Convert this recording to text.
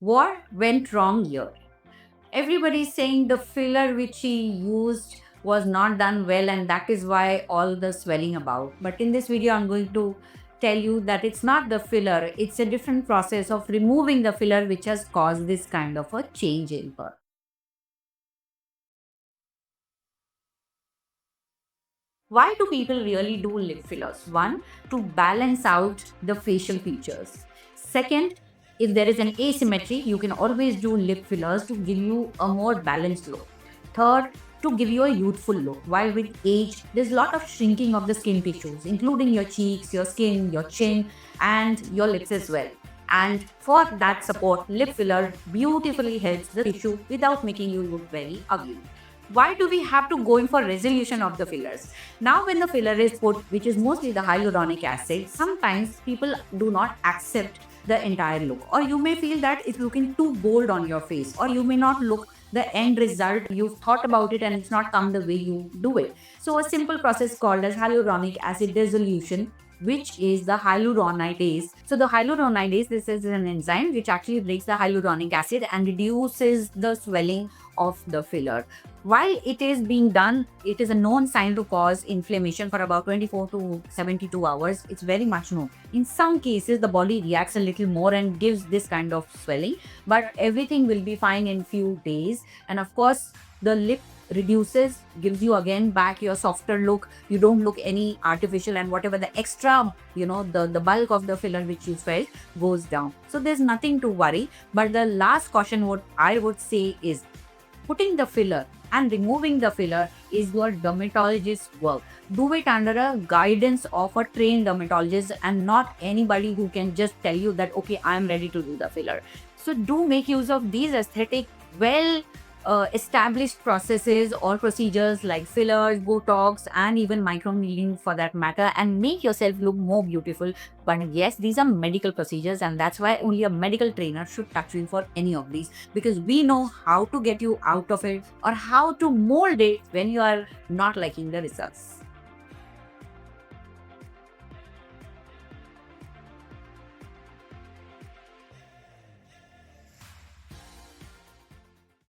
What went wrong here? Everybody's saying the filler which he used was not done well, and that is why all the swelling about. But in this video, I'm going to tell you that it's not the filler, it's a different process of removing the filler which has caused this kind of a change in her. Why do people really do lip fillers? One, to balance out the facial features. Second, if there is an asymmetry, you can always do lip fillers to give you a more balanced look. Third, to give you a youthful look. While with age, there's a lot of shrinking of the skin tissues, including your cheeks, your skin, your chin, and your lips as well. And for that support, lip filler beautifully helps the tissue without making you look very ugly. Why do we have to go in for resolution of the fillers? Now when the filler is put, which is mostly the hyaluronic acid, sometimes people do not accept the entire look, or you may feel that it's looking too bold on your face, or you may not look the end result. You've thought about it and it's not come the way you do it. So a simple process called as hyaluronic acid dissolution, which is the hyaluronidase. So the hyaluronidase, this is an enzyme which actually breaks the hyaluronic acid and reduces the swelling of the filler. While it is being done, it is a known sign to cause inflammation for about 24 to 72 hours. It's very much known. In some cases, the body reacts a little more and gives this kind of swelling, but everything will be fine in few days. And of course, the lip reduces, gives you again back your softer look. You don't look any artificial, and whatever the extra, the bulk of the filler which you felt goes down. So there's nothing to worry. But the last caution, what I would say is, putting the filler and removing the filler is your dermatologist's work. Do it under a guidance of a trained dermatologist and not anybody who can just tell you that, okay, I am ready to do the filler. So do make use of these aesthetic, established processes or procedures like fillers, Botox, and even microneedling for that matter, and make yourself look more beautiful. But yes, these are medical procedures, and that's why only a medical trainer should touch you for any of these, because we know how to get you out of it or how to mold it when you are not liking the results.